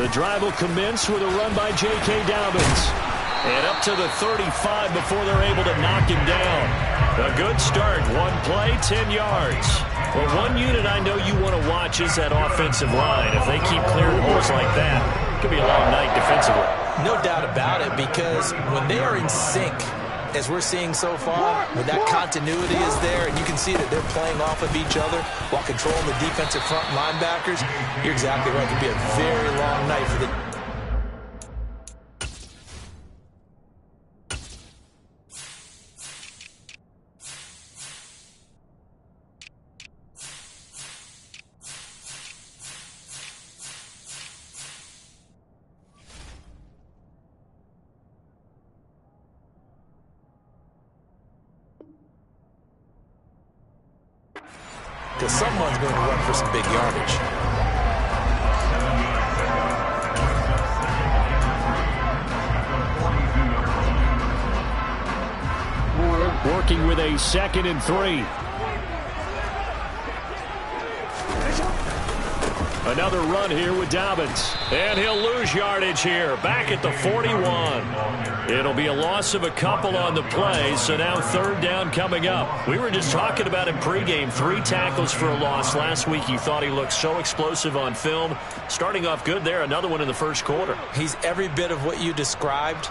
The drive will commence with a run by J.K. Dobbins. And up to the 35 before they're able to knock him down. A good start. One play, 10 yards. Well, one unit I know you want to watch is that offensive line. If they keep clearing holes like that, it could be a long night defensively. No doubt about it, because when they are in sync, as we're seeing so far, when that continuity is there and you can see that they're playing off of each other while controlling the defensive front linebackers, you're exactly right. It could be a very long night for the... because someone's going to run for some big yardage. Working with a 2nd and 3. Another run here with Dobbins. And he'll lose yardage here. Back at the 41. It'll be a loss of a couple on the play, so now 3rd down coming up. We were just talking about him pregame. 3 tackles for a loss last week. You thought he looked so explosive on film. Starting off good there. Another one in the first quarter. He's every bit of what you described,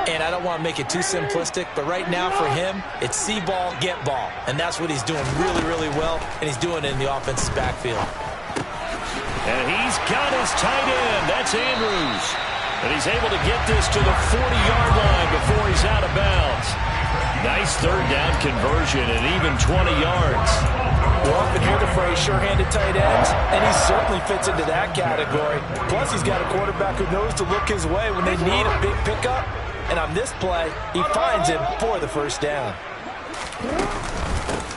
and I don't want to make it too simplistic, but right now for him, it's see ball, get ball. And that's what he's doing really, really well, and he's doing it in the offense's backfield. And he's got his tight end. That's Andrews. And he's able to get this to the 40-yard line before he's out of bounds. Nice 3rd down conversion and even 20 yards. You often hear the phrase sure-handed tight ends, and he certainly fits into that category. Plus, he's got a quarterback who knows to look his way when they need a big pickup. And on this play, he finds him for the 1st down.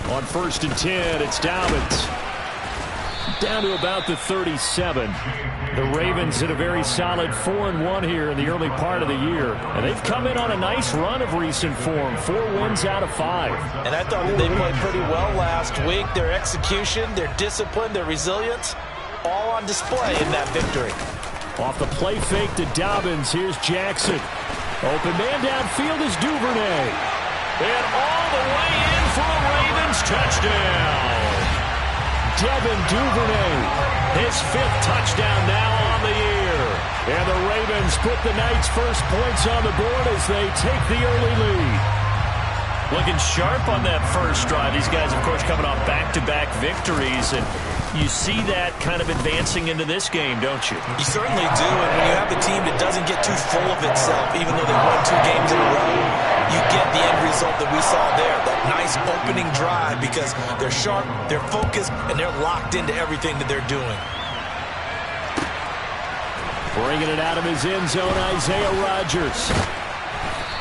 On 1st and 10, it's Dobbins. Down to about the 37. The Ravens hit a very solid 4-1 here in the early part of the year. And they've come in on a nice run of recent form. 4 wins out of 5. And I thought that they played pretty well last week. Their execution, their discipline, their resilience, all on display in that victory. Off the play fake to Dobbins, here's Jackson. Open man downfield is Duvernay. And all the way in for a Ravens touchdown. Devin Duvernay, his 5th touchdown now on the year. And the Ravens put the night's first points on the board as they take the early lead. Looking sharp on that first drive. These guys, of course, coming off back-to-back victories. And you see that kind of advancing into this game, don't you? You certainly do. And when you have a team that doesn't get too full of itself, even though they won 2 games in a row, you get the end result that we saw there, that nice opening drive, because they're sharp, they're focused, and they're locked into everything that they're doing. Bringing it out of his end zone, Isaiah Rodgers.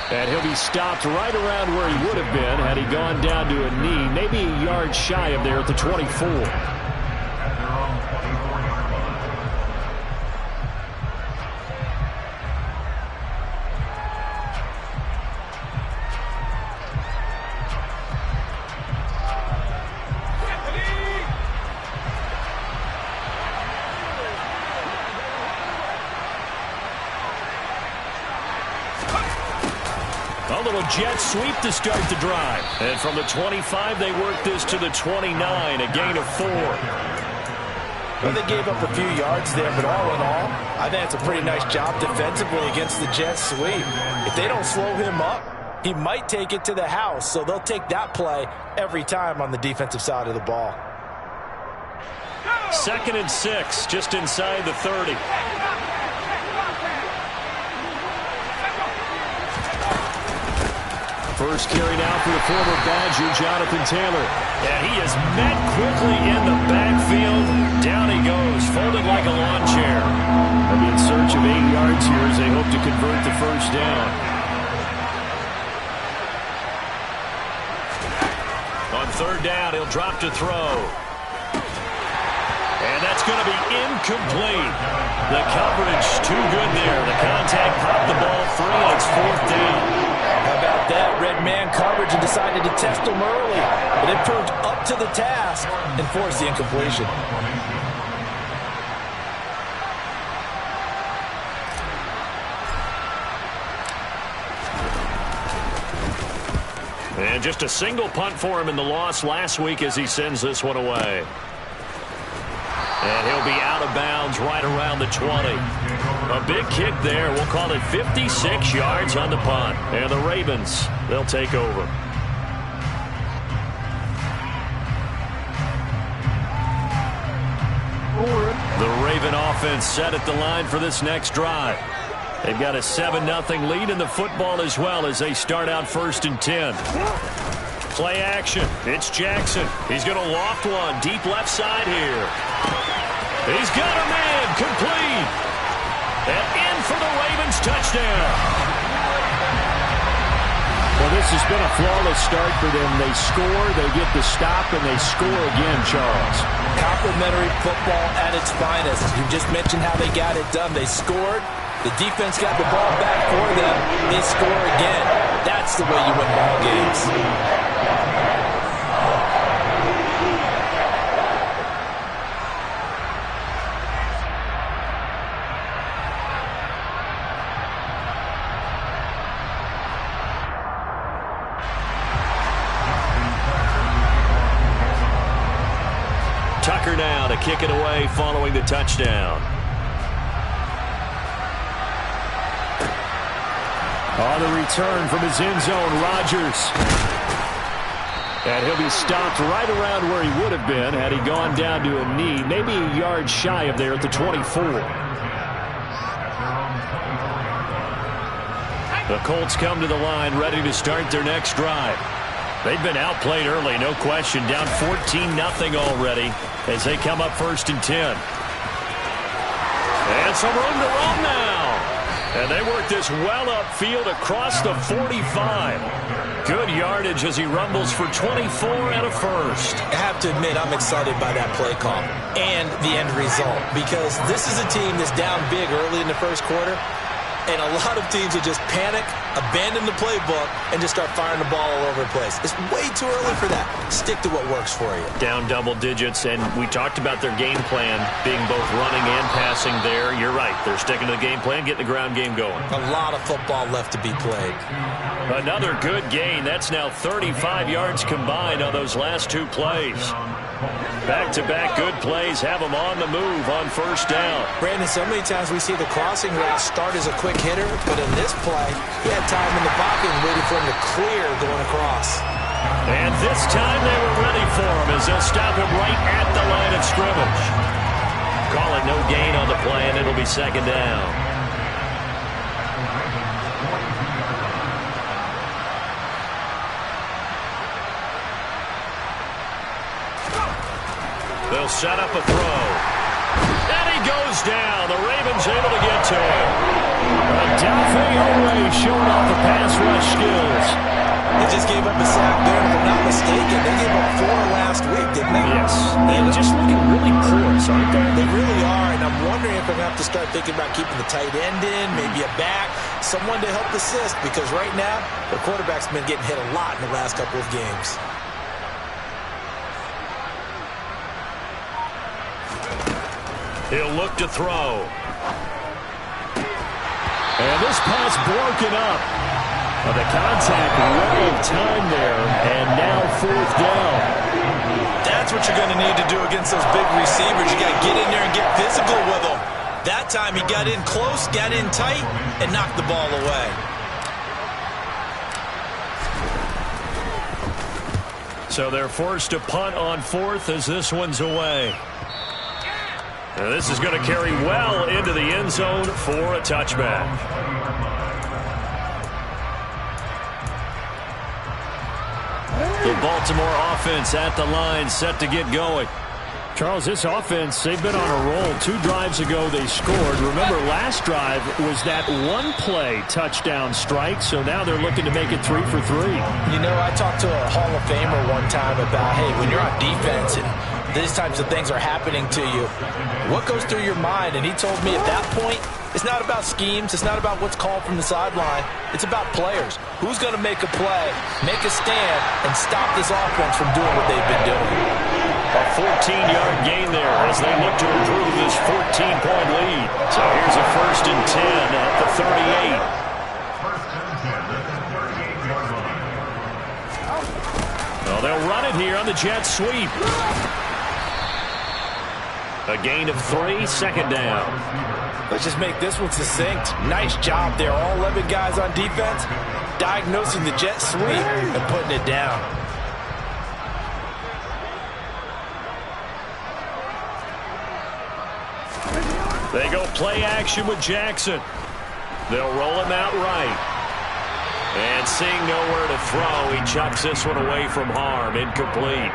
And he'll be stopped right around where he would have been had he gone down to a knee, maybe a yard shy of there at the 24. A little jet sweep to start the drive. And from the 25, they work this to the 29, a gain of 4. Well, they gave up a few yards there, but all in all, I think it's a pretty nice job defensively against the jet sweep. If they don't slow him up, he might take it to the house, so they'll take that play every time on the defensive side of the ball. 2nd and 6, just inside the 30. First carry now for the former Badger, Jonathan Taylor. And he is met quickly in the backfield. Down he goes, folded like a lawn chair. They'll be in search of 8 yards here as they hope to convert the 1st down. On 3rd down, he'll drop to throw. And that's going to be incomplete. The coverage too good there. The contact popped the ball free, and it's 4th down. How about that? Red man coverage and decided to test him early. But it proved up to the task and forced the incompletion. And just a single punt for him in the loss last week as he sends this one away. And he'll be out of bounds right around the 20. A big kick there. We'll call it 56 yards on the punt. And the Ravens, they'll take over. The Raven offense set at the line for this next drive. They've got a 7-0 lead in the football as well as they start out 1st and 10. Play action. It's Jackson. He's going to loft one deep left side here. He's got a man complete. And in for the Ravens touchdown. Well, this has been a flawless start for them. They score, they get the stop, and they score again, Charles. Complimentary football at its finest. You just mentioned how they got it done. They scored. The defense got the ball back for them. They score again. That's the way you win ball games. Tucker now to kick it away following the touchdown. On the return from his end zone, Rodgers. And he'll be stopped right around where he would have been had he gone down to a knee, maybe a yard shy of there at the 24. The Colts come to the line ready to start their next drive. They've been outplayed early, no question, down 14-0 already as they come up 1st and 10. And some room to run now. And they work this well upfield across the 45. Good yardage as he rumbles for 24 and a first. I have to admit, I'm excited by that play call and the end result because this is a team that's down big early in the first quarter. And a lot of teams will just panic, abandon the playbook, and just start firing the ball all over the place. It's way too early for that. Stick to what works for you. Down double digits, and we talked about their game plan being both running and passing there. You're right. They're sticking to the game plan, getting the ground game going. A lot of football left to be played. Another good gain. That's now 35 yards combined on those last two plays. Back-to-back good plays have them on the move on first down. Brandon, so many times we see the crossing route start as a quick hitter, but in this play, he had time in the pocket and waited for him to clear going across. And this time they were ready for him as they'll stop him right at the line of scrimmage. Call it no gain on the play, and it'll be 2nd down. They'll set up a throw. And he goes down. The Ravens able to get to him. Dafe Oweh showing off the pass rush skills. They just gave up a sack there, if I'm not mistaken. They gave up 4 last week, didn't they? Yes. And just looking really porous, aren't they? They really are, and I'm wondering if I'm going to have to start thinking about keeping the tight end in, maybe a back, someone to help assist, because right now, the quarterback's been getting hit a lot in the last couple of games. He'll look to throw. And this pass broken up. Well, the contact well of time there, and now 4th down. That's what you're going to need to do against those big receivers. You got to get in there and get physical with them. That time he got in close, got in tight, and knocked the ball away. So they're forced to punt on 4th as this one's away. And this is going to carry well into the end zone for a touchback. The Baltimore offense at the line, set to get going. Charles, this offense, they've been on a roll. 2 drives ago they scored. Remember, last drive was that one-play touchdown strike, so now they're looking to make it 3 for 3. You know, I talked to a Hall of Famer one time about, hey, when you're on defense and these types of things are happening to you, what goes through your mind? And he told me at that point, it's not about schemes. It's not about what's called from the sideline. It's about players. Who's going to make a play, make a stand, and stop this offense from doing what they've been doing? A 14-yard gain there as they look to improve this 14-point lead. So here's a 1st and 10 at the 38. the jet sweep. A gain of 3, second down. Let's just make this one succinct. Nice job there. All 11 guys on defense diagnosing the jet sweep and putting it down. They go play action with Jackson. They'll roll him out right. And seeing nowhere to throw, he chucks this one away from harm. Incomplete.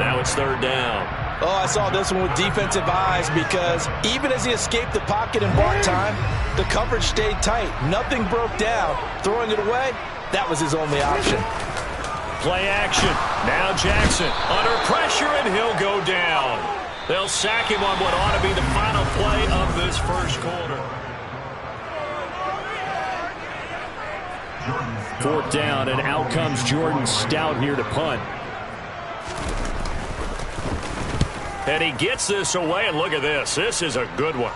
Now it's third down. Oh, I saw this one with defensive eyes because even as he escaped the pocket and bought time, the coverage stayed tight. Nothing broke down. Throwing it away, that was his only option. Play action. Now Jackson under pressure, and he'll go down. They'll sack him on what ought to be the final play of this first quarter. Fourth down, and out comes Jordan Stout here to punt. And he gets this away, and look at this. This is a good one.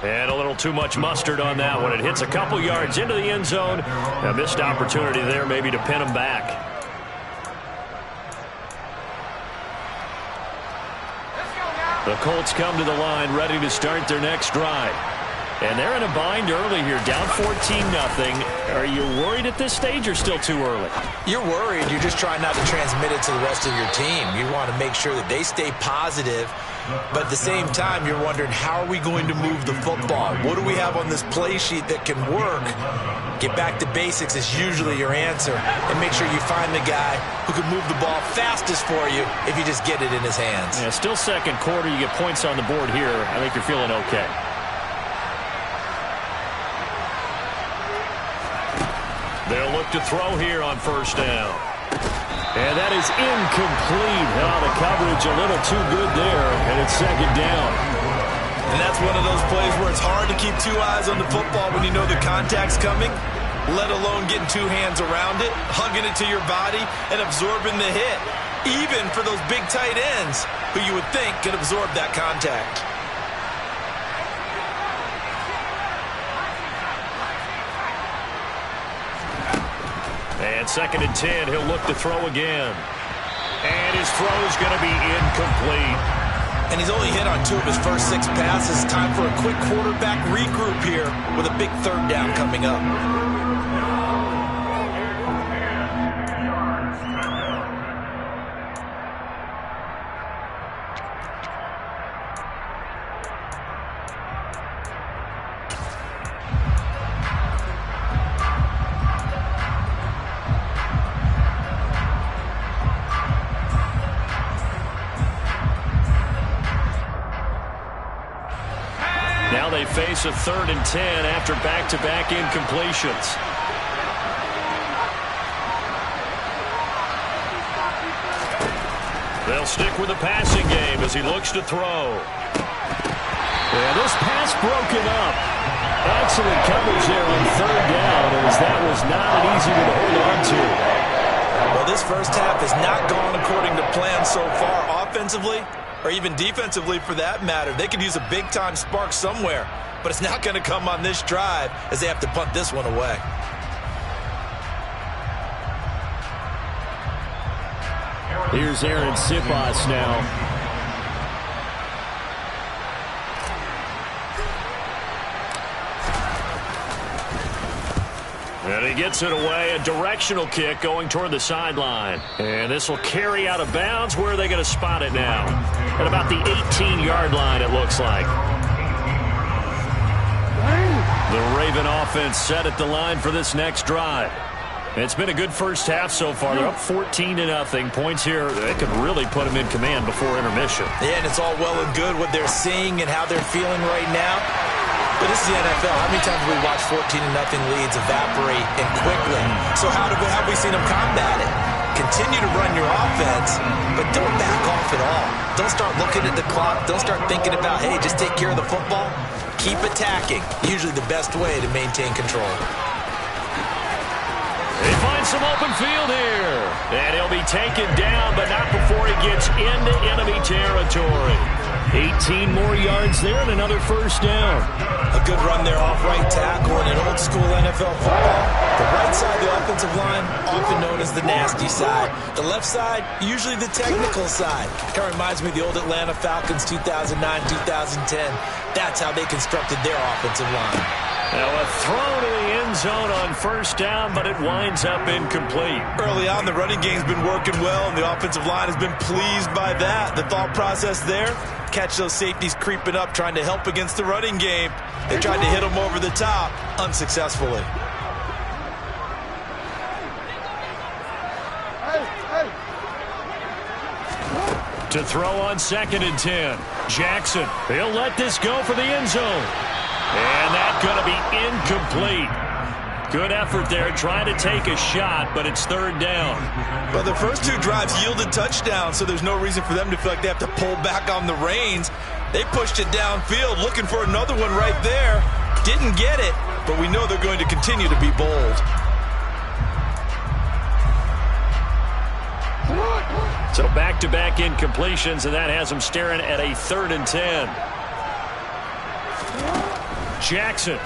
And a little too much mustard on that one. It hits a couple yards into the end zone. A missed opportunity there maybe to pin him back. The Colts come to the line ready to start their next drive. And they're in a bind early here, down 14-0. Are you worried at this stage or still too early? You're worried. You're just trying not to transmit it to the rest of your team. You want to make sure that they stay positive. But at the same time, you're wondering, how are we going to move the football? What do we have on this play sheet that can work? Get back to basics is usually your answer. And make sure you find the guy who can move the ball fastest for you if you just get it in his hands. Yeah, still second quarter. You get points on the board here. I think you're feeling okay. They'll look to throw here on first down. And that is incomplete. Oh, the coverage a little too good there, and it's second down. And that's one of those plays where it's hard to keep two eyes on the football when you know the contact's coming, let alone getting two hands around it, hugging it to your body, and absorbing the hit, even for those big tight ends who you would think could absorb that contact. And second and 10, he'll look to throw again. And his throw is going to be incomplete. And he's only hit on 2 of his first 6 passes. Time for a quick quarterback regroup here with a big third down coming up. Now they face a third and 10 after back-to-back incompletions. They'll stick with the passing game as he looks to throw. Yeah, this pass broken up. Excellent coverage there on third down, as that was not an easy one to hold on to. Well, this first half has not gone according to plan so far offensively, or even defensively for that matter. They could use a big-time spark somewhere, but it's not going to come on this drive as they have to punt this one away. Here's Aaron Sipas now. And he gets it away, a directional kick going toward the sideline. And this will carry out of bounds. Where are they going to spot it now? At about the 18-yard line, it looks like. The Raven offense set at the line for this next drive. It's been a good first half so far. They're up 14-0. Points here, they could really put them in command before intermission. Yeah, and it's all well and good what they're seeing and how they're feeling right now. But this is the NFL. How many times have we watched 14-0 leads evaporate and quickly? So how have we seen them combat it? Continue to run your offense, but don't back off at all. Don't start looking at the clock. Don't start thinking about, hey, just take care of the football. Keep attacking. Usually the best way to maintain control. They find some open field here. And he'll be taken down, but not before he gets into enemy territory. 18 more yards there and another first down. A good run there off right tackle in an old-school NFL football. The right side of the offensive line, often known as the nasty side. The left side, usually the technical side. Kind of reminds me of the old Atlanta Falcons 2009-2010. That's how they constructed their offensive line. Now a throw to the end zone on first down, but it winds up incomplete. Early on, the running game's been working well, and the offensive line has been pleased by that. The thought process there, catch those safeties creeping up, trying to help against the running game. They tried to hit them over the top, unsuccessfully. To throw on 2nd and 10. Jackson, he'll let this go for the end zone. And that's going to be incomplete. Good effort there, trying to take a shot, but it's 3rd down. Well, the first 2 drives yielded touchdowns, so there's no reason for them to feel like they have to pull back on the reins. They pushed it downfield, looking for another one right there. Didn't get it, but we know they're going to continue to be bold. So back-to-back incompletions, and that has them staring at a 3rd and 10. Jackson.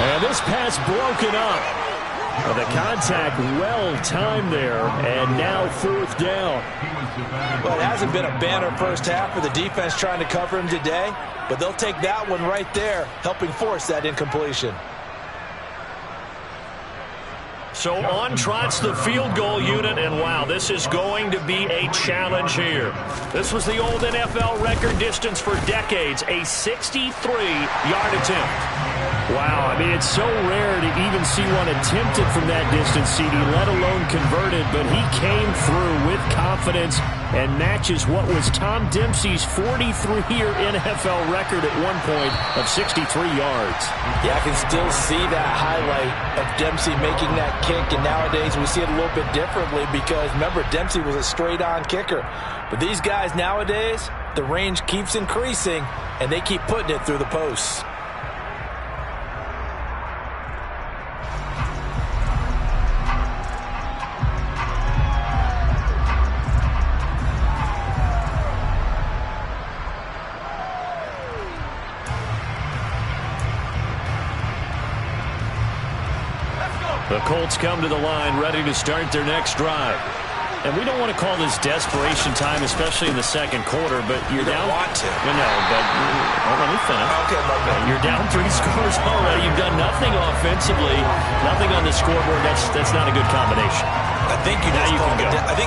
And this pass broken up. Well, the contact well-timed there, and now 4th down. Well, it hasn't been a banner first half for the defense trying to cover him today, but they'll take that one right there, helping force that incompletion. So on trots the field goal unit, and wow, this is going to be a challenge here. This was the old NFL record distance for decades, a 63-yard attempt. Wow, I mean, it's so rare to even see one attempted from that distance, CD, let alone converted, but he came through with confidence and matches what was Tom Dempsey's 43-year NFL record at one point of 63 yards. Yeah, I can still see that highlight of Dempsey making that kick, and nowadays we see it a little bit differently because, remember, Dempsey was a straight-on kicker. But these guys nowadays, the range keeps increasing, and they keep putting it through the posts. The Colts come to the line ready to start their next drive. And we don't want to call this desperation time, especially in the second quarter, but you're down. Want to. No, but let me finish. Okay, my bad. You're down 3 scores already. You've done nothing offensively, nothing on the scoreboard. That's not a good combination. I think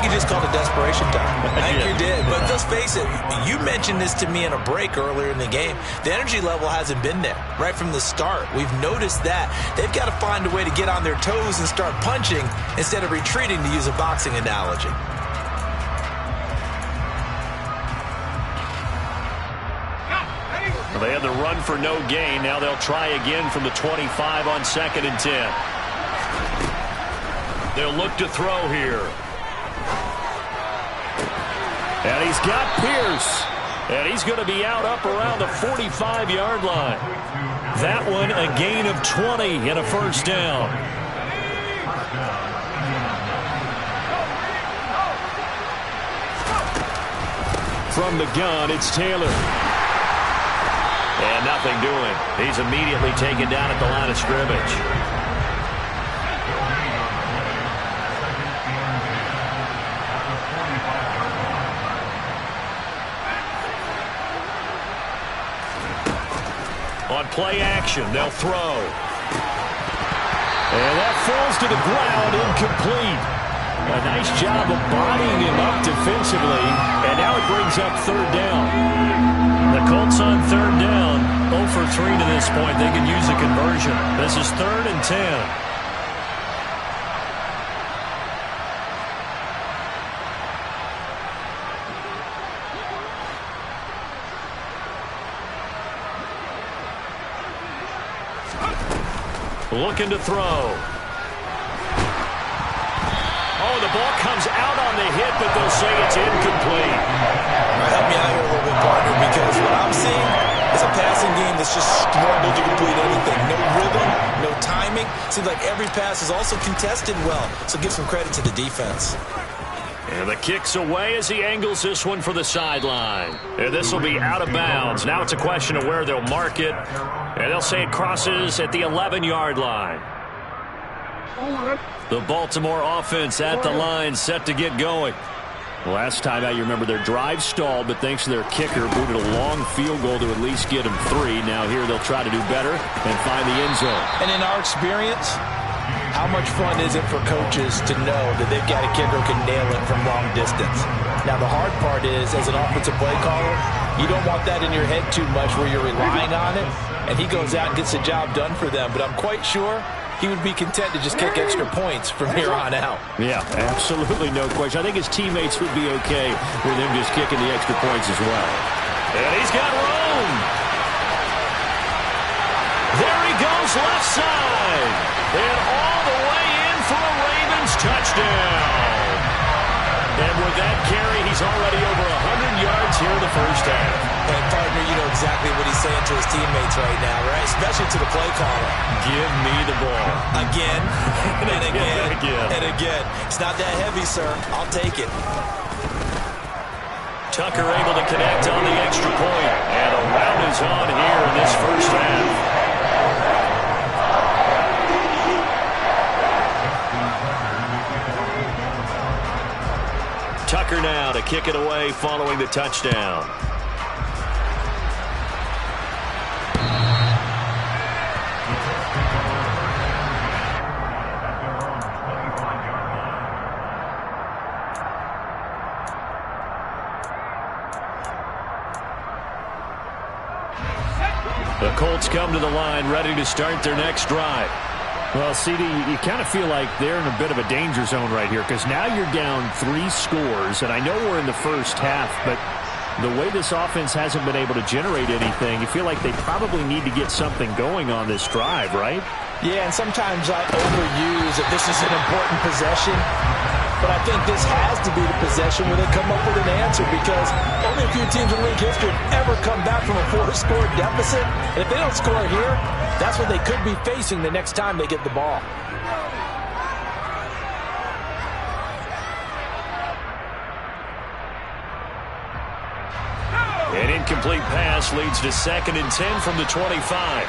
you just called it desperation time. I think you did. But let's face it, you mentioned this to me in a break earlier in the game. The energy level hasn't been there right from the start. We've noticed that. They've got to find a way to get on their toes and start punching instead of retreating, to use a boxing analogy. Well, they had the run for no gain. Now they'll try again from the 25 on 2nd and 10. They'll look to throw here. And he's got Pierce. And he's going to be out up around the 45-yard line. That one a gain of 20 and a first down. From the gun, it's Taylor. And nothing doing. He's immediately taken down at the line of scrimmage. On play action, they'll throw. And that falls to the ground, incomplete. A nice job of bodying him up defensively, and now it brings up 3rd down. The Colts on 3rd down, 0 for 3 to this point. They can use a conversion. This is 3rd and 10. Looking to throw. Oh, the ball comes out on the hit, but they'll say it's incomplete. Help me out here a little bit, partner, because what I'm seeing is a passing game that's just struggled to complete anything. No rhythm, no timing. Seems like every pass is also contested well, so give some credit to the defense. And the kick's away as he angles this one for the sideline. And this will be out of bounds. Now it's a question of where they'll mark it. And they'll say it crosses at the 11-yard line. The Baltimore offense at the line, set to get going. Last time out, you remember their drive stalled, but thanks to their kicker, booted a long field goal to at least get them 3. Now here they'll try to do better and find the end zone. And in our experience, how much fun is it for coaches to know that they've got a kicker who can nail it from long distance? Now the hard part is, as an offensive play caller, you don't want that in your head too much where you're relying on it, and he goes out and gets the job done for them. But I'm quite sure he would be content to just kick extra points from here on out. Yeah, absolutely no question. I think his teammates would be okay with him just kicking the extra points as well. And he's got room. There he goes, left side. And all the way in for a Ravens touchdown. And with that carry, he's already over 100 yards here in the first half. And partner, you know exactly what he's saying to his teammates right now, right? Especially to the play caller. Give me the ball. Again, and again, again. and again. It's not that heavy, sir. I'll take it. Tucker able to connect on the extra point. And a rout is on here in this first half. Tucker now to kick it away following the touchdown. The Colts come to the line ready to start their next drive. Well, CD, you kind of feel like they're in a bit of a danger zone right here because now you're down 3 scores, and I know we're in the first half, but the way this offense hasn't been able to generate anything, you feel like they probably need to get something going on this drive, right? Yeah, and sometimes I overuse that this is an important possession, but I think this has to be the possession where they come up with an answer because only a few teams in league history have ever come back from a 4-score deficit. And if they don't score here, that's what they could be facing the next time they get the ball. An incomplete pass leads to 2nd and 10 from the 25.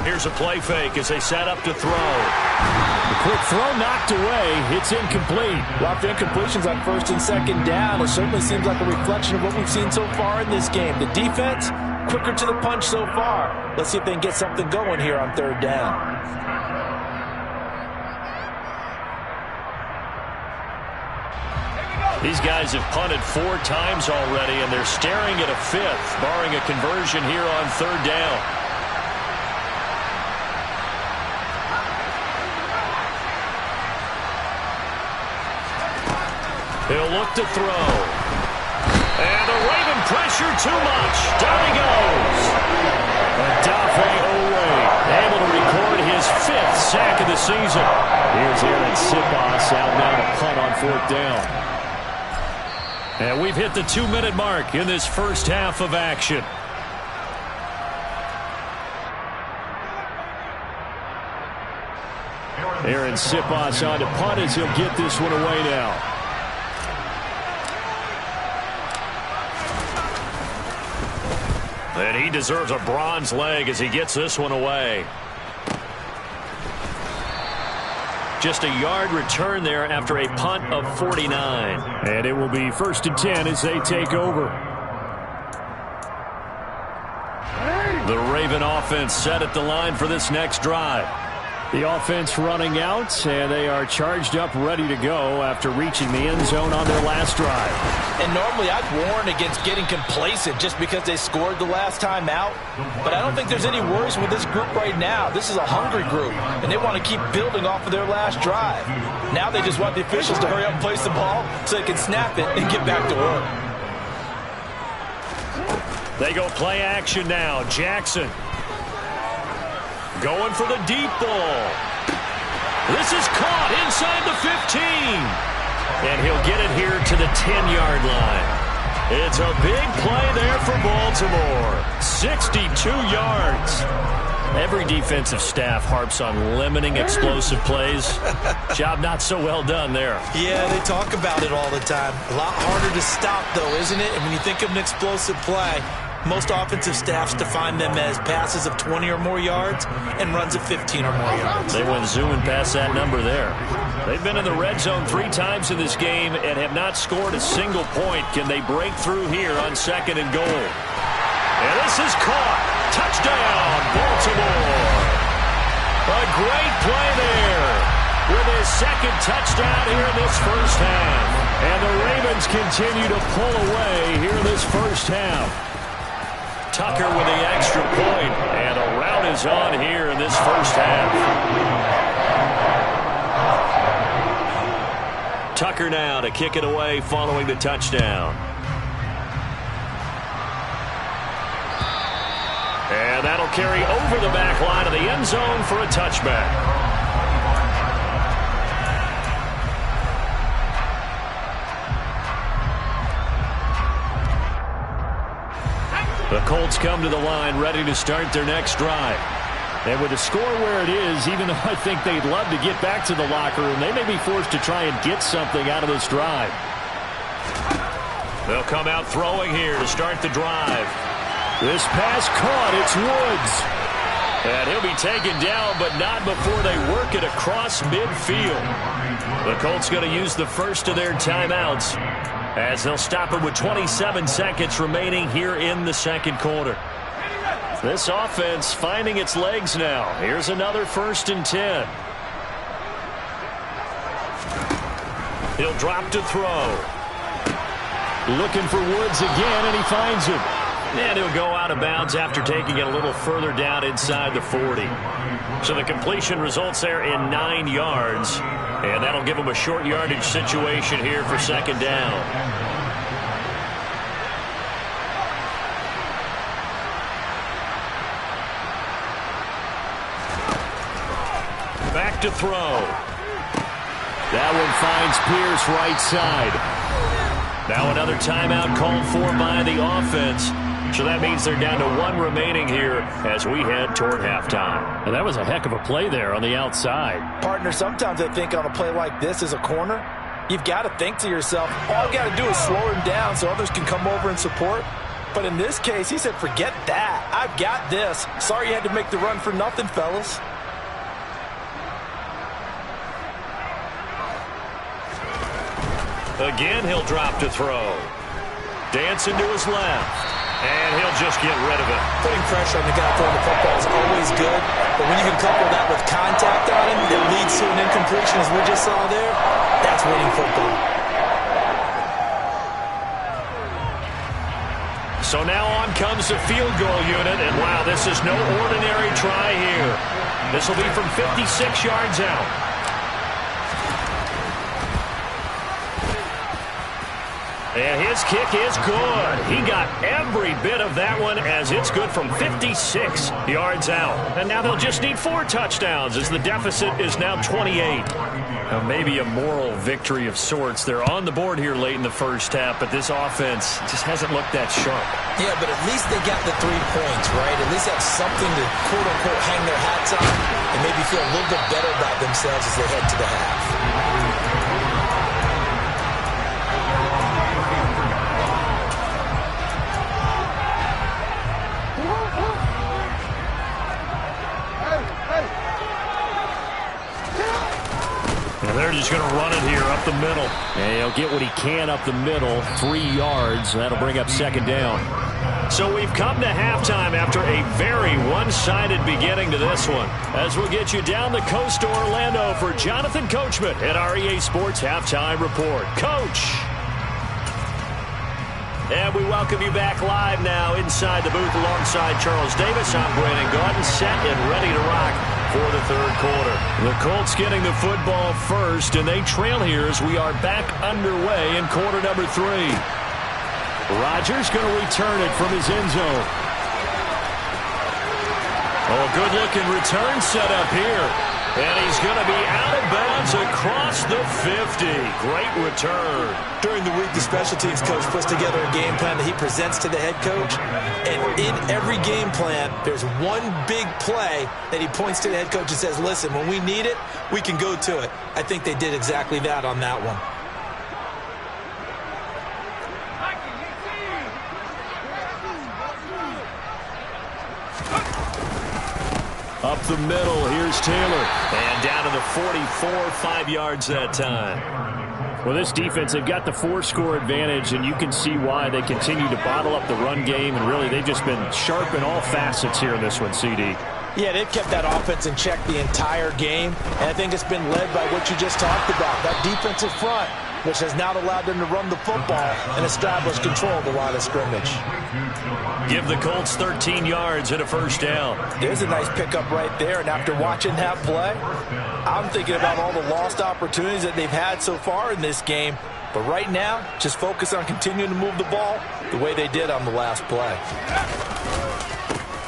Here's a play fake as they set up to throw. The quick throw knocked away. It's incomplete. Well, after incompletions on 1st and 2nd down, it certainly seems like a reflection of what we've seen so far in this game. The defense, quicker to the punch so far. Let's see if they can get something going here on 3rd down. These guys have punted 4 times already, and they're staring at a 5th, barring a conversion here on 3rd down. He'll look to throw. And the Raven pressure too much. Down he goes. Odafe Oweh able to record his 5th sack of the season. Here's Aaron Siposs out now to punt on 4th down. And we've hit the 2-minute mark in this first half of action. Aaron Siposs on to punt as he'll get this one away now. And he deserves a bronze leg as he gets this one away. Just a yard return there after a punt of 49. And it will be 1st and 10 as they take over. The Raven offense set at the line for this next drive. The offense running out, and they are charged up, ready to go after reaching the end zone on their last drive. And normally I'd warn against getting complacent just because they scored the last time out. But I don't think there's any worries with this group right now. This is a hungry group, and they want to keep building off of their last drive. Now they just want the officials to hurry up and place the ball so they can snap it and get back to work. They go play action now. Jackson going for the deep ball. This is caught inside the 15. And he'll get it here to the 10-yard line. It's a big play there for Baltimore. 62 yards. Every defensive staff harps on limiting explosive plays. Job not so well done there. Yeah, they talk about it all the time. A lot harder to stop, though, isn't it? And when you think of an explosive play, most offensive staffs define them as passes of 20 or more yards and runs of 15 or more yards. They went zooming past that number there. They've been in the red zone 3 times in this game and have not scored a single point. Can they break through here on 2nd and goal? And this is caught. Touchdown, Baltimore. A great play there with his 2nd touchdown here in this first half. And the Ravens continue to pull away here in this first half. Tucker with the extra point, and a rout is on here in this first half. Tucker now to kick it away following the touchdown. And that'll carry over the back line of the end zone for a touchback. The Colts come to the line ready to start their next drive. And with the score where it is, even though I think they'd love to get back to the locker room, they may be forced to try and get something out of this drive. They'll come out throwing here to start the drive. This pass caught. It's Woods. And he'll be taken down, but not before they work it across midfield. The Colts going to use the first of their timeouts as they'll stop it with 27 seconds remaining here in the second quarter. This offense finding its legs now. Here's another 1st and 10. He'll drop to throw. Looking for Woods again, and he finds him. And he'll go out of bounds after taking it a little further down inside the 40. So the completion results there in 9 yards. And that'll give him a short yardage situation here for 2nd down. Back to throw. That one finds Pierce right side. Now another timeout called for by the offense. So that means they're down to 1 remaining here as we head toward halftime. And that was a heck of a play there on the outside. Partner, sometimes I think on a play like this as a corner, you've got to think to yourself, all you got to do is slow him down so others can come over and support. But in this case, he said, forget that. I've got this. Sorry you had to make the run for nothing, fellas. Again, he'll drop to throw. Dancing to his left. And he'll just get rid of it. Putting pressure on the guy throwing the football is always good, but when you can couple that with contact on him that leads to an incompletion, as we just saw there, that's winning football. So now on comes the field goal unit, and wow, this is no ordinary try here. This will be from 56 yards out. And his kick is good. He got every bit of that one as it's good from 56 yards out. And now they'll just need 4 touchdowns as the deficit is now 28. Now maybe a moral victory of sorts. They're on the board here late in the first half, but this offense just hasn't looked that sharp. Yeah, but at least they got the 3 points, right? At least that's something to quote-unquote hang their hats on and maybe feel a little bit better about themselves as they head to the half. They're just going to run it here up the middle. And he'll get what he can up the middle, 3 yards. That'll bring up 2nd down. So we've come to halftime after a very one-sided beginning to this one. As we'll get you down the coast to Orlando for Jonathan Coachman at our EA Sports Halftime Report. Coach! And we welcome you back live now inside the booth alongside Charles Davis. I'm Brandon Gaudin, set and ready to rock for the third quarter. The Colts getting the football first, and they trail here as we are back underway in quarter number 3. Rodgers going to return it from his end zone. Oh, a good-looking return set up here. And he's going to be out of bounds across the 50. Great return. During the week, the special teams coach puts together a game plan that he presents to the head coach. And in every game plan, there's one big play that he points to the head coach and says, listen, when we need it, we can go to it. I think they did exactly that on that one. Up the middle, here's Taylor. And down to the 44, 5 yards that time. Well, this defense, they've got the 4-score advantage, and you can see why they continue to bottle up the run game, and really they've just been sharp in all facets here in this one, CD. Yeah, they've kept that offense in check the entire game, and I think it's been led by what you just talked about, that defensive front, which has now allowed them to run the football and establish control of the line of scrimmage. Give the Colts 13 yards and a first down. There's a nice pickup right there, and after watching that play, I'm thinking about all the lost opportunities that they've had so far in this game. But right now, just focus on continuing to move the ball the way they did on the last play.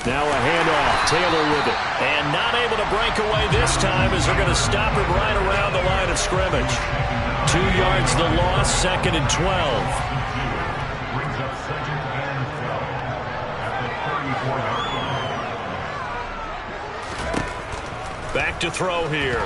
Now a handoff, Taylor with it. And not able to break away this time as they're going to stop him right around the line of scrimmage. 2 yards the loss, 2nd and 12. Back to throw here.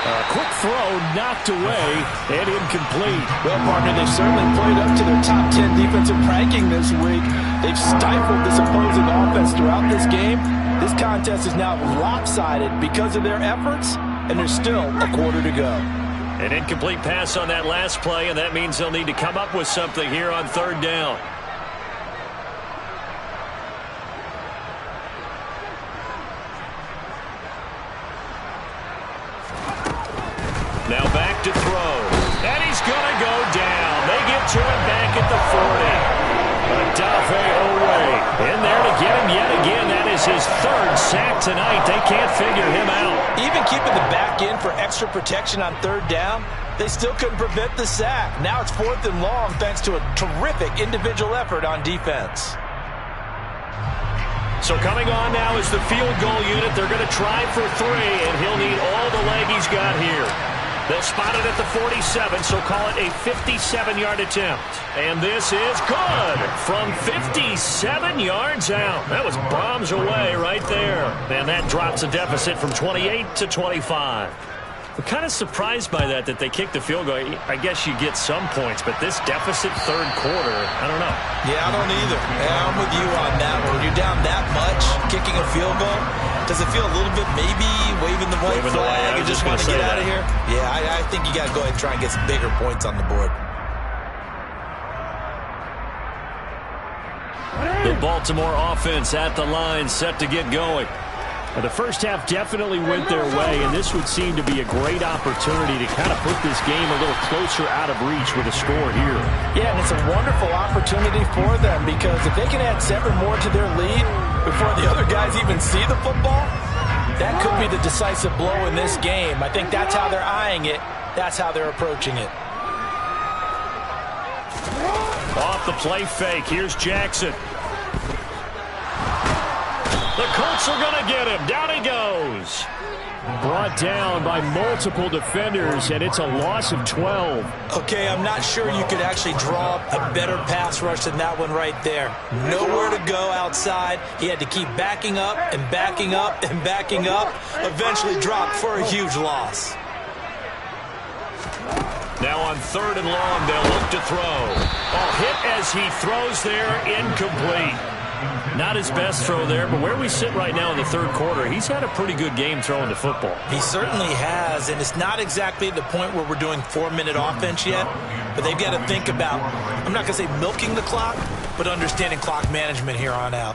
A quick throw knocked away and incomplete. Well, partner, they've certainly played up to their top 10 defensive ranking this week. They've stifled this opposing offense throughout this game. This contest is now lopsided because of their efforts, and there's still a quarter to go. An incomplete pass on that last play, and that means they'll need to come up with something here on 3rd down. Now back to throw. And he's going to go down. They get to him back at the 40. Adafe Owe in there to get him yet again. That is his 3rd sack tonight. They can't figure him out. Even keeping the back in for extra protection on 3rd down, they still couldn't prevent the sack. Now it's 4th and long thanks to a terrific individual effort on defense. So coming on now is the field goal unit. They're going to try for 3, and he'll need all the leg he's got here. They'll spot it at the 47, so call it a 57-yard attempt. And this is good from 57 yards out. That was bombs away right there. And that drops the deficit from 28 to 25. I'm kind of surprised by that they kicked the field goal. I guess you get some points, but this deficit 3rd quarter, I don't know. Yeah, I don't either. Yeah, I'm with you on that one. When you're down that much, kicking a field goal, does it feel a little bit maybe waving the white flag and just want to get out of here? Yeah, I think you got to go ahead and try and get some bigger points on the board. The Baltimore offense at the line, set to get going. Well, the first half definitely went their way, and this would seem to be a great opportunity to kind of put this game a little closer out of reach with a score here. Yeah, and it's a wonderful opportunity for them because if they can add 7 more to their lead before the other guys even see the football, that could be the decisive blow in this game. I think that's how they're eyeing it. That's how they're approaching it. Off the play fake, here's Jackson. The Colts are going to get him. Down he goes. Brought down by multiple defenders, and it's a loss of 12. Okay, I'm not sure you could actually draw a better pass rush than that one right there. Nowhere to go outside. He had to keep backing up and backing up and backing up. Eventually dropped for a huge loss. Now on 3rd and long, they'll look to throw. Oh, hit as he throws there, incomplete. Not his best throw there, but where we sit right now in the 3rd quarter, he's had a pretty good game throwing the football. He certainly has, and it's not exactly the point where we're doing 4-minute offense yet, but they've got to think about, I'm not going to say milking the clock, but understanding clock management here on out.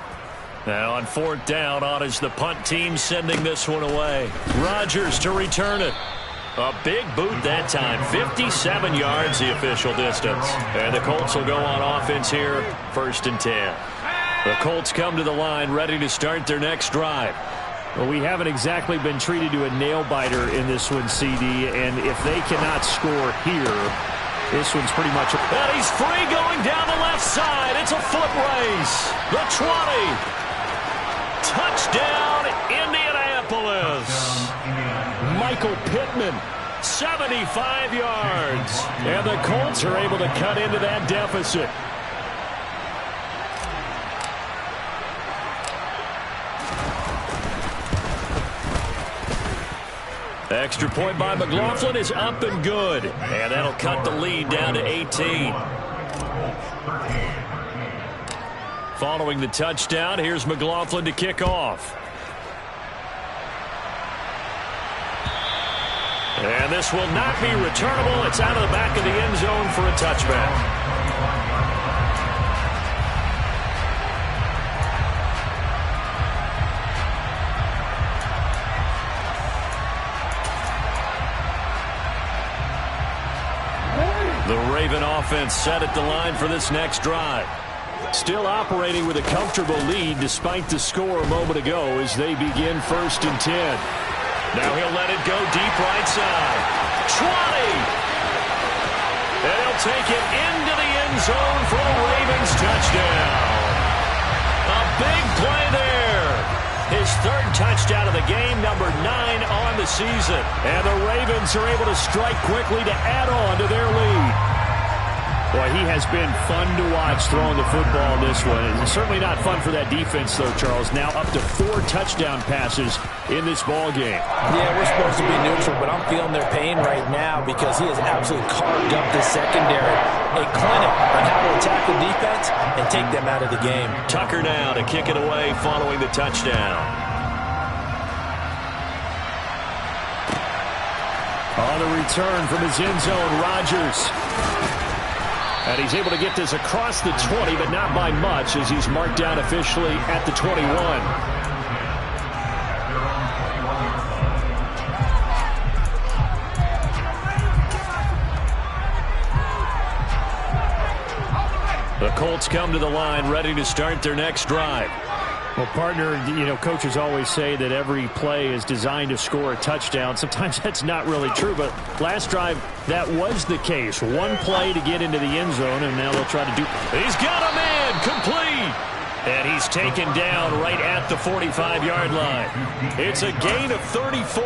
Now on 4th down, on is the punt team sending this one away. Rodgers to return it. A big boot that time. 57 yards the official distance. And the Colts will go on offense here, 1st and 10. The Colts come to the line ready to start their next drive. Well, we haven't exactly been treated to a nail-biter in this one, CD, and if they cannot score here, this one's pretty much... And he's free going down the left side. It's a foot race. The 20. Touchdown, Indianapolis. Michael Pittman. 75 yards. And the Colts are able to cut into that deficit. Extra point by McLaughlin is up and good. And that'll cut the lead down to 18. Following the touchdown, here's McLaughlin to kick off. And this will not be returnable. It's out of the back of the end zone for a touchback. The Raven offense set at the line for this next drive. Still operating with a comfortable lead despite the score a moment ago as they begin 1st and 10. Now he'll let it go deep right side. 20! And he'll take it into the end zone for a Ravens touchdown. A big play there. His 3rd touchdown of the game, number 9 on the season. And the Ravens are able to strike quickly to add on to their lead. Boy, he has been fun to watch throwing the football in this one. It's certainly not fun for that defense, though, Charles. Now up to 4 touchdown passes in this ball game. Yeah, we're supposed to be neutral, but I'm feeling their pain right now because he has absolutely carved up this secondary. A clinic on how to attack the defense and take them out of the game. Tucker now to kick it away following the touchdown. On the return from his end zone, Rodgers. And he's able to get this across the 20, but not by much as he's marked down officially at the 21. The Colts come to the line ready to start their next drive. Well, partner, you know, coaches always say that every play is designed to score a touchdown. Sometimes that's not really true, but last drive, that was the case. One play to get into the end zone, and now they'll try to do... He's got a man, complete! And he's taken down right at the 45-yard line. It's a gain of 34.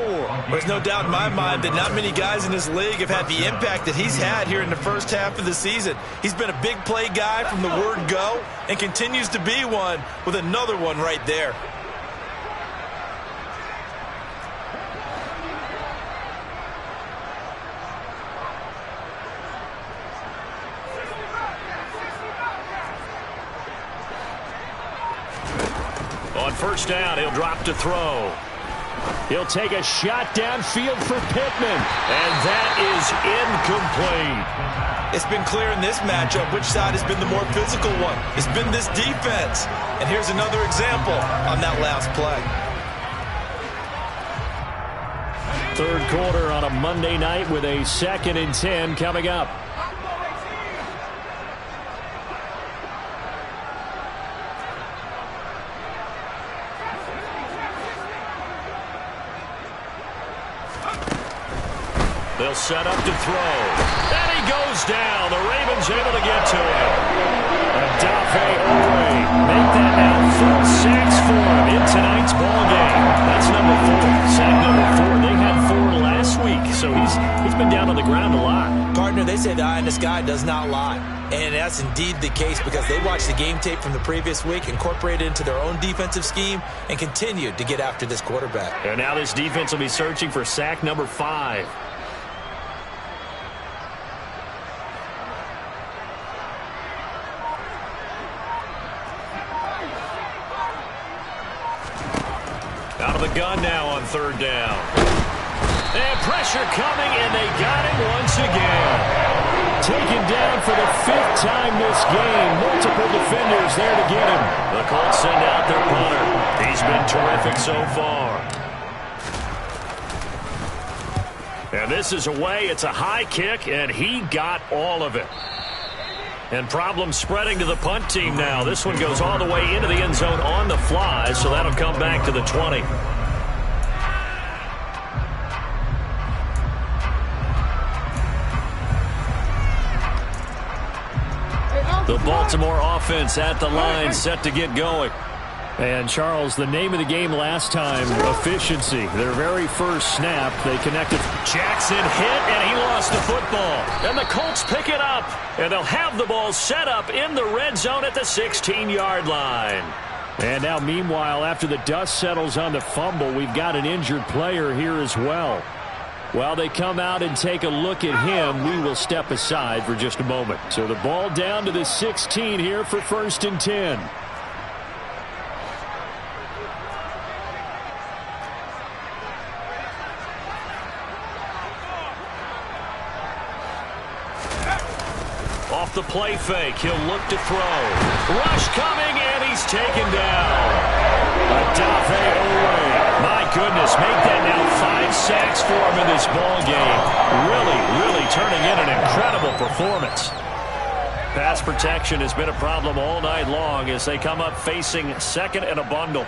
There's no doubt in my mind that not many guys in this league have had the impact that he's had here in the first half of the season. He's been a big play guy from the word go and continues to be one with another one right there. On 1st down, he'll drop to throw. He'll take a shot downfield for Pittman. And that is incomplete. It's been clear in this matchup which side has been the more physical one. It's been this defense. And here's another example on that last play. 3rd quarter on a Monday night with a 2nd and 10 coming up. They'll set up to throw. And he goes down. The Ravens able to get to him. Adafe Owe. Make that now 4 sacks for him in tonight's ball game. That's number 4. Sack number 4. They had 4 last week, so he's been down on the ground a lot. Partner, they say the eye in the sky does not lie. And that's indeed the case because they watched the game tape from the previous week, incorporated it into their own defensive scheme, and continued to get after this quarterback. And now this defense will be searching for sack number 5. Out of the gun now on 3rd down. And pressure coming, and they got him once again. Taken down for the 5th time this game. Multiple defenders there to get him. The Colts send out their punter. He's been terrific so far. And this is away. It's a high kick, and he got all of it. And problems spreading to the punt team now. This one goes all the way into the end zone on the fly, so that'll come back to the 20. The Baltimore offense at the line, set to get going. And, Charles, the name of the game last time, efficiency. Their very first snap, they connected. Jackson hit, and he lost the football. And the Colts pick it up, and they'll have the ball set up in the red zone at the 16-yard line. And now, meanwhile, after the dust settles on the fumble, we've got an injured player here as well. While they come out and take a look at him, we will step aside for just a moment. So the ball down to the 16 here for 1st and 10. Off the play fake, he'll look to throw. Rush coming, and he's taken down. Adafe Owe. My goodness, make that now 5 sacks for him in this ball game. Really turning in an incredible performance. Pass protection has been a problem all night long as they come up facing second and a bundle.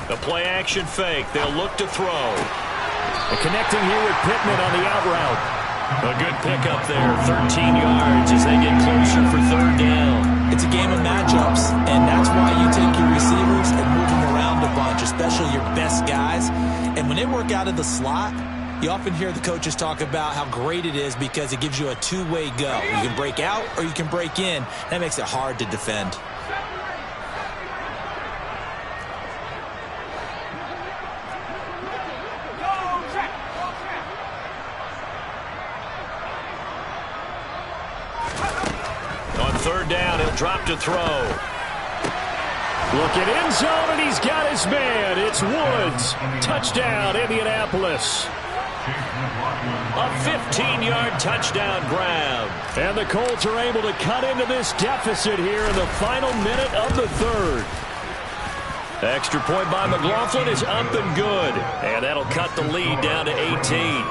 The play action fake, they'll look to throw. And connecting here with Pittman on the out route. A good pickup there, 13 yards as they get closer for 3rd down. It's a game of matchups, and that's why you take your receivers and move them around a bunch, especially your best guys. And when they work out of the slot, you often hear the coaches talk about how great it is because it gives you a two-way go. You can break out or you can break in. That makes it hard to defend. On 3rd down, he'll drop to throw. Look at end zone, and he's got his man. It's Woods. Touchdown, Indianapolis. A 15-yard touchdown grab. And the Colts are able to cut into this deficit here in the final minute of the 3rd. Extra point by McLaughlin is up and good. And that'll cut the lead down to 18.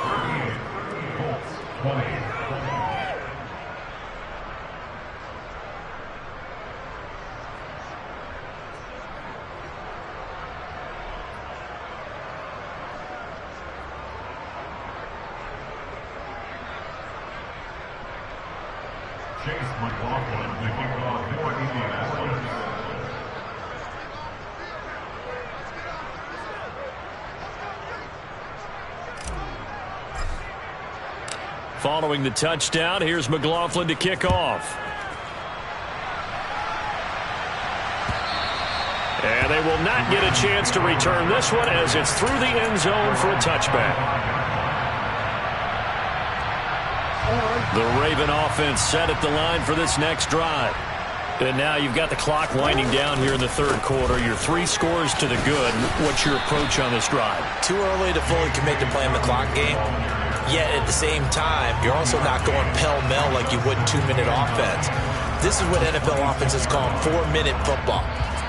Following the touchdown, here's McLaughlin to kick off. And they will not get a chance to return this one as it's through the end zone for a touchback. The Raven offense set at the line for this next drive. And now you've got the clock winding down here in the 3rd quarter. You're 3 scores to the good. What's your approach on this drive? Too early to fully commit to playing the clock game. Yet at the same time, you're also not going pell-mell like you would in 2-minute offense. This is what NFL offenses call 4-minute football.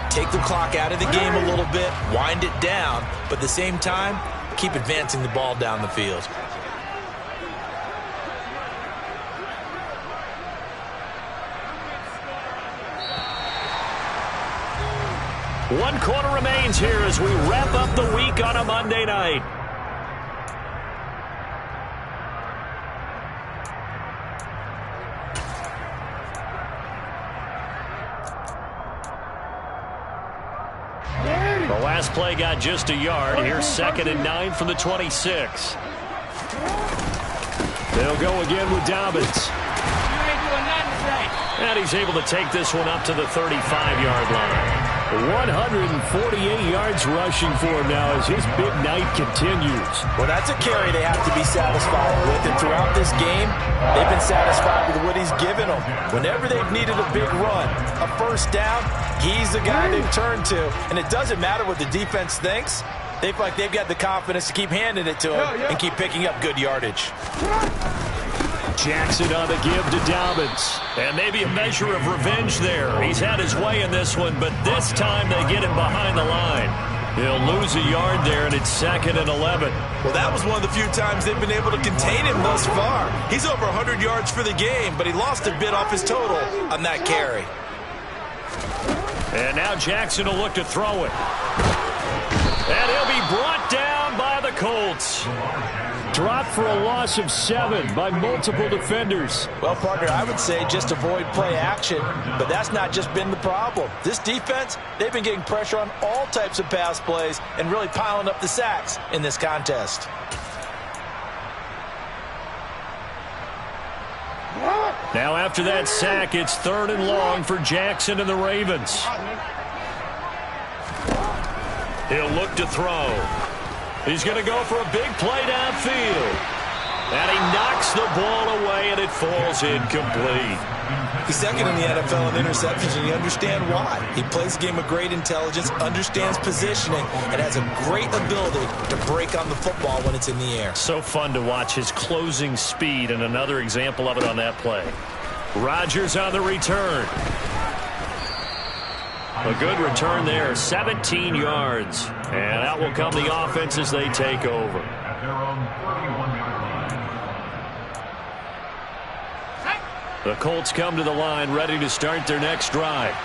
Take the clock out of the game a little bit, wind it down, but at the same time, keep advancing the ball down the field. One quarter remains here as we wrap up the week on a Monday night. The last play got just a yard. Here's 2nd and 9 from the 26. They'll go again with Dobbins. And he's able to take this one up to the 35-yard line. 148 yards rushing for him now as his big night continues. Well, that's a carry they have to be satisfied with. And throughout this game, they've been satisfied with what he's given them. Whenever they've needed a big run, a first down, he's the guy they've turned to. And it doesn't matter what the defense thinks. They feel like they've got the confidence to keep handing it to him and keep picking up good yardage. Jackson on the give to Dobbins. And maybe a measure of revenge there. He's had his way in this one, but this time they get him behind the line. He'll lose a yard there, and it's 2nd and 11. Well, that was one of the few times they've been able to contain him thus far. He's over 100 yards for the game, but he lost a bit off his total on that carry. And now Jackson will look to throw it. And he'll be brought down by the Colts. Dropped for a loss of 7 by multiple defenders. Well, partner, I would say just avoid play action, but that's not just been the problem. This defense, they've been getting pressure on all types of pass plays and really piling up the sacks in this contest. Now after that sack, it's 3rd and long for Jackson and the Ravens. He'll look to throw. He's going to go for a big play downfield. And he knocks the ball away, and it falls incomplete. He's second in the NFL in interceptions, and you understand why. He plays a game of great intelligence, understands positioning, and has a great ability to break on the football when it's in the air. So fun to watch his closing speed, and another example of it on that play. Rodgers on the return. A good return there, 17 yards. And out will come the offense as they take over. The Colts come to the line ready to start their next drive.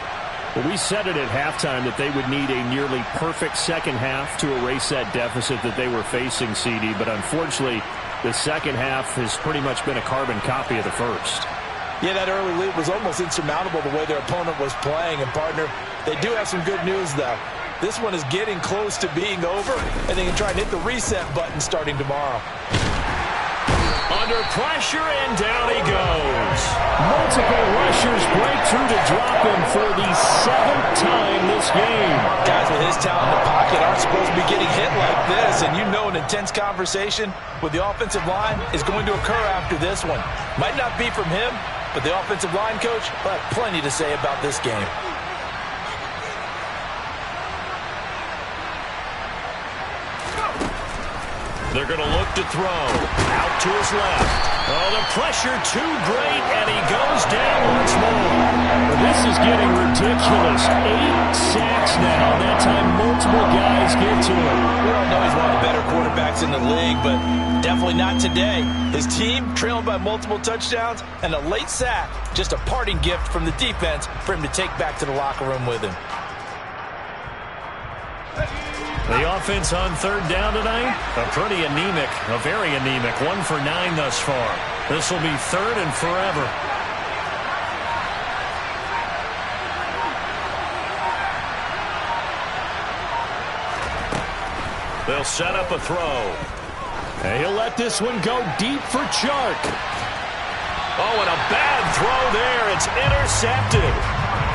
Well, we said it at halftime that they would need a nearly perfect second half to erase that deficit that they were facing, CD. But unfortunately, the second half has pretty much been a carbon copy of the first. Yeah, that early lead was almost insurmountable the way their opponent was playing. And, partner, they do have some good news, though. This one is getting close to being over, and they can try and hit the reset button starting tomorrow. Under pressure, and down he goes. Multiple rushers break through to drop him for the 7th time this game. Guys with his talent in the pocket aren't supposed to be getting hit like this, and you know an intense conversation with the offensive line is going to occur after this one. Might not be from him, but the offensive line coach will have plenty to say about this game. They're going to look to throw. Out to his left. Oh, the pressure too great, and he goes down once more. Well, this is getting ridiculous. 8 sacks now. That time multiple guys get to him. We all know he's one of the better quarterbacks in the league, but definitely not today. His team trailing by multiple touchdowns, and a late sack, just a parting gift from the defense for him to take back to the locker room with him. The offense on 3rd down tonight, a very anemic, 1 for 9 thus far. This will be 3rd and forever. They'll set up a throw. And he'll let this one go deep for Chark. Oh, and a bad throw there. It's intercepted.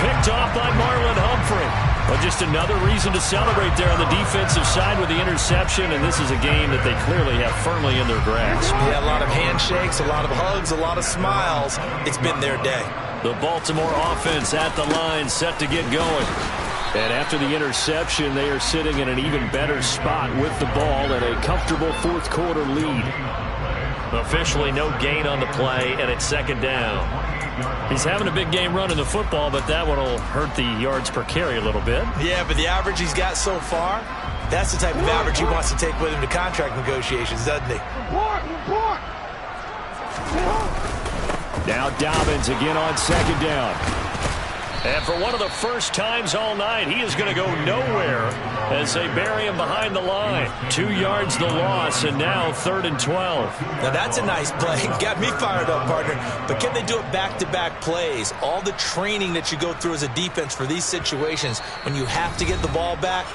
Picked off by Marlon Humphrey. But just another reason to celebrate there on the defensive side with the interception, and this is a game that they clearly have firmly in their grasp. Yeah, a lot of handshakes, a lot of hugs, a lot of smiles. It's been their day. The Baltimore offense at the line, set to get going. And after the interception, they are sitting in an even better spot with the ball and a comfortable 4th quarter lead. Officially no gain on the play, and it's 2nd down. He's having a big game running the football, but that one will hurt the yards per carry a little bit. Yeah, but the average he's got so far, that's the type of average he wants to take with him to contract negotiations, doesn't he? Now Dobbins again on 2nd down. And for one of the first times all night, he is going to go nowhere as they bury him behind the line. 2 yards the loss, and now 3rd and 12. Now that's a nice play. Got me fired up, partner. But can they do it back-to-back plays? All the training that you go through as a defense for these situations, when you have to get the ball back,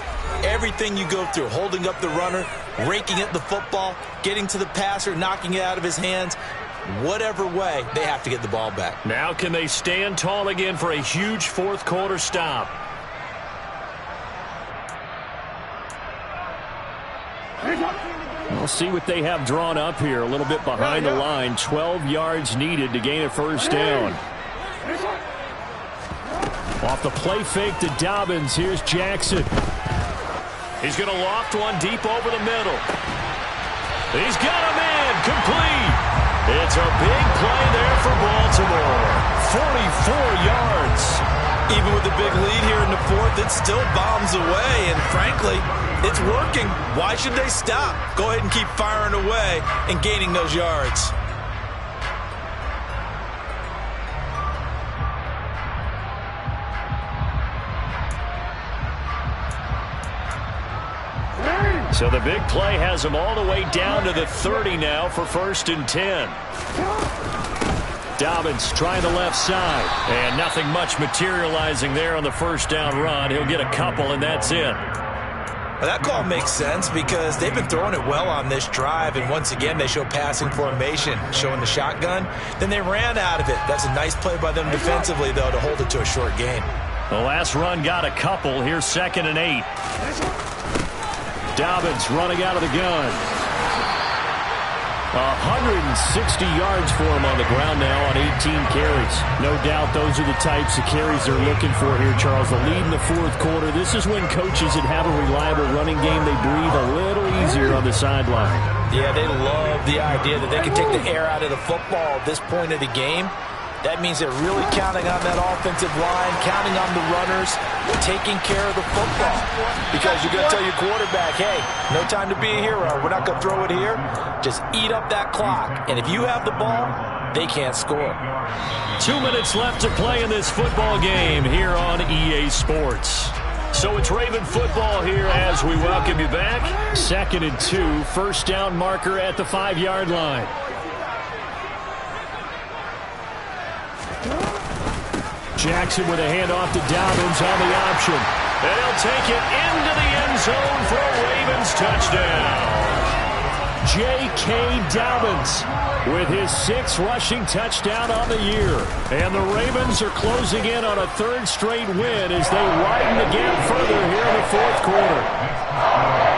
everything you go through, holding up the runner, raking at the football, getting to the passer, knocking it out of his hands, whatever way, they have to get the ball back. Now can they stand tall again for a huge 4th quarter stop? We'll see what they have drawn up here. A little bit behind the line. 12 yards needed to gain a 1st down. Off the play fake to Dobbins. Here's Jackson. He's going to loft one deep over the middle. He's got a man. Complete. It's a big play there for Baltimore. 44 yards. Even with the big lead here in the 4th, it still bombs away. And frankly, it's working. Why should they stop? Go ahead and keep firing away and gaining those yards. So the big play has them all the way down to the 30 now for 1st and 10. Dobbins trying the left side. And nothing much materializing there on the first down run. He'll get a couple, and that's it. Well, that call makes sense because they've been throwing it well on this drive, and once again they show passing formation, showing the shotgun. Then they ran out of it. That's a nice play by them defensively, though, to hold it to a short gain. The last run got a couple. Here's 2nd and 8. Dobbins running out of the gun. 160 yards for him on the ground now on 18 carries. No doubt those are the types of carries they're looking for here, Charles. The lead in the 4th quarter. This is when coaches that have a reliable running game, they breathe a little easier on the sideline. Yeah, they love the idea that they can take the air out of the football at this point of the game. That means they're really counting on that offensive line, counting on the runners, taking care of the football. Because you're going to tell your quarterback, hey, no time to be a hero. We're not going to throw it here. Just eat up that clock. And if you have the ball, they can't score. 2 minutes left to play in this football game here on EA Sports. So it's Raven football here as we welcome you back. 2nd and 2, first down marker at the 5-yard line. Jackson with a handoff to Dobbins on the option. And he'll take it into the end zone for a Ravens touchdown. J.K. Dobbins with his 6th rushing touchdown on the year. And the Ravens are closing in on a 3rd straight win as they widen the gap further here in the 4th quarter.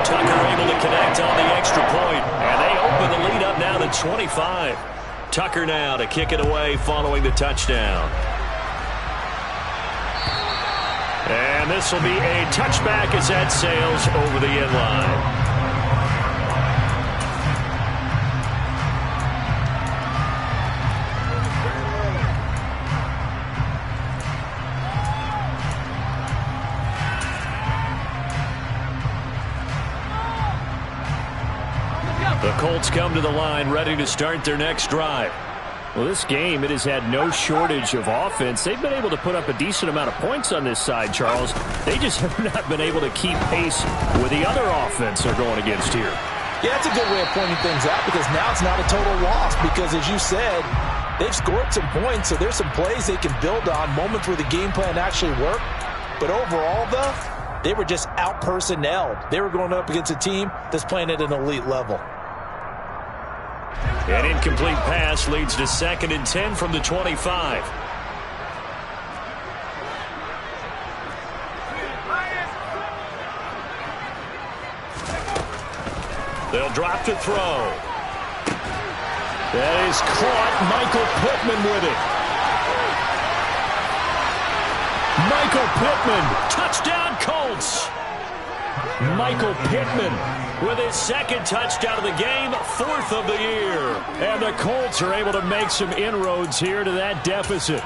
Tucker able to connect on the extra point, and they open the lead up now to 25. Tucker now to kick it away following the touchdown. And this will be a touchback as that sails over the end line. The Colts come to the line ready to start their next drive. Well, this game, it has had no shortage of offense. They've been able to put up a decent amount of points on this side, Charles. They just have not been able to keep pace with the other offense they're going against here. Yeah, that's a good way of pointing things out because now it's not a total loss because, as you said, they've scored some points, so there's some plays they can build on, moments where the game plan actually worked. But overall, though, they were just out-personnelled. They were going up against a team that's playing at an elite level. An incomplete pass leads to 2nd and 10 from the 25. They'll drop to throw. That is caught. Michael Pittman with it. Michael Pittman, touchdown Colts. Michael Pittman with his 2nd touchdown of the game, 4th of the year. And the Colts are able to make some inroads here to that deficit.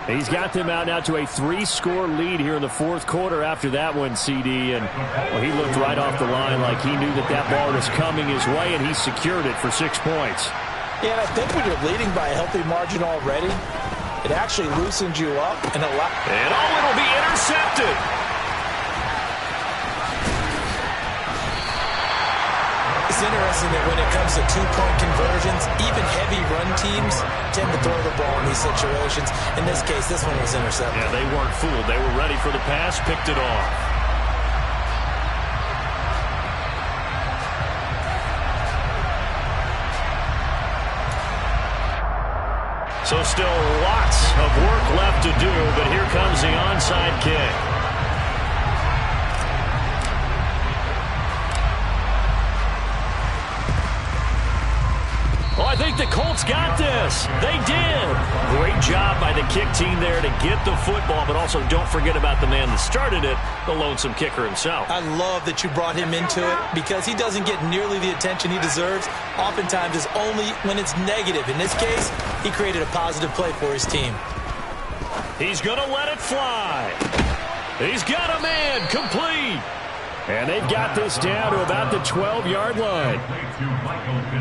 He's got them out now to a 3-score lead here in the 4th quarter after that one, CD. And well, he looked right off the line like he knew that that ball was coming his way, and he secured it for 6 points. Yeah, and I think when you're leading by a healthy margin already, it actually loosens you up. And it'll be intercepted. It's interesting that when it comes to 2-point conversions, even heavy run teams tend to throw the ball in these situations. In this case, this one was intercepted. Yeah, they weren't fooled. They were ready for the pass, picked it off. So still lots of work left to do, but here comes the onside kick. Oh, I think the Colts got this. They did. Great job by the kick team there to get the football, but also don't forget about the man that started it, the lonesome kicker himself. I love that you brought him into it because he doesn't get nearly the attention he deserves. Oftentimes it's only when it's negative. In this case, he created a positive play for his team. He's going to let it fly. He's got a man complete. And they've got this down to about the 12-yard line.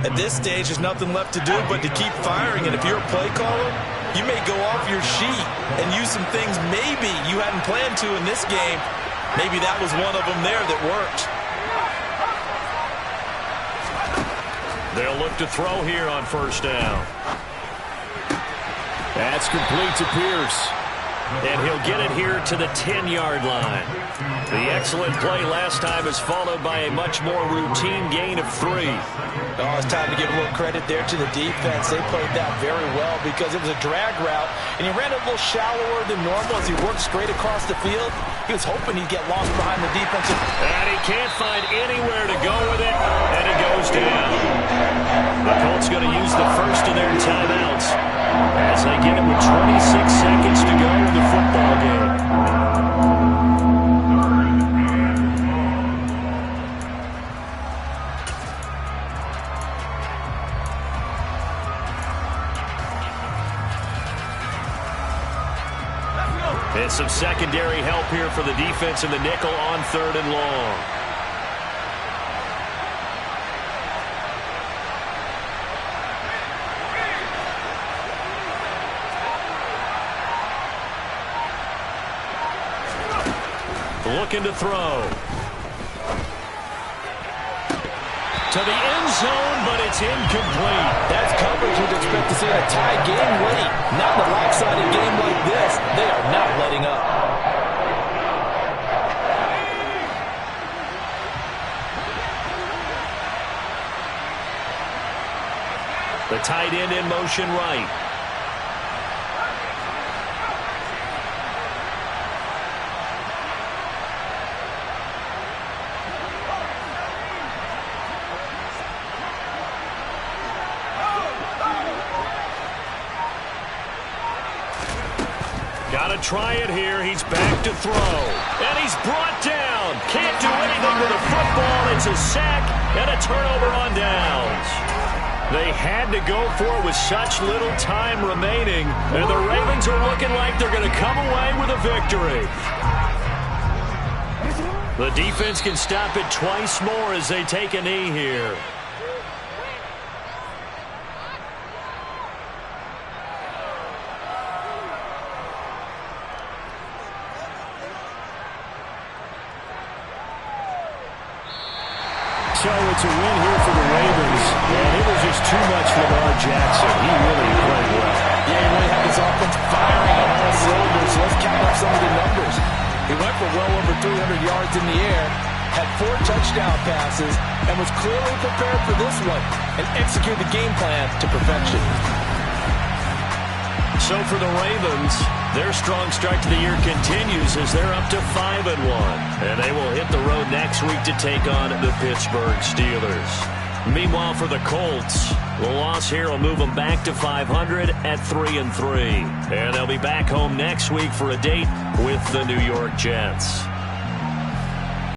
At this stage, there's nothing left to do but to keep firing. And if you're a play caller, you may go off your sheet and use some things maybe you hadn't planned to in this game. Maybe that was one of them there that worked. They'll look to throw here on first down. That's complete to Pierce. And he'll get it here to the 10-yard line. The excellent play last time is followed by a much more routine gain of 3. Oh, it's time to give a little credit there to the defense. They played that very well because it was a drag route, and he ran it a little shallower than normal as he worked straight across the field. He was hoping he'd get lost behind the defensive. And he can't find anywhere to go with it, and it goes down. The Colts going to use the first of their timeouts as they get it with 26 seconds to go in the football game. And some secondary help here for the defense in the nickel on 3rd and long. Looking to throw. To the end zone, but it's incomplete. That's coverage you'd expect to see in a tie game late. Not in a lopsided game like this. They are not letting up. The tight end in motion right. Gotta try it here. He's back to throw. And he's brought down. Can't do anything with a football. It's a sack and a turnover on downs. They had to go for it with such little time remaining. And the Ravens are looking like they're going to come away with a victory. The defense can stop it twice more as they take a knee here. So it's a win here for the Ravens, and it was just too much for Lamar Jackson. He really played well. Yeah, he really had this offense firing on all cylinders. So let's count up some of the numbers. He went for well over 300 yards in the air, had 4 touchdown passes, and was clearly prepared for this one and executed the game plan to perfection. So for the Ravens, their strong start to the year continues as they're up to 5-1. And they will hit the road next week to take on the Pittsburgh Steelers. Meanwhile, for the Colts, the loss here will move them back to 500 at 3-3. And they'll be back home next week for a date with the New York Jets.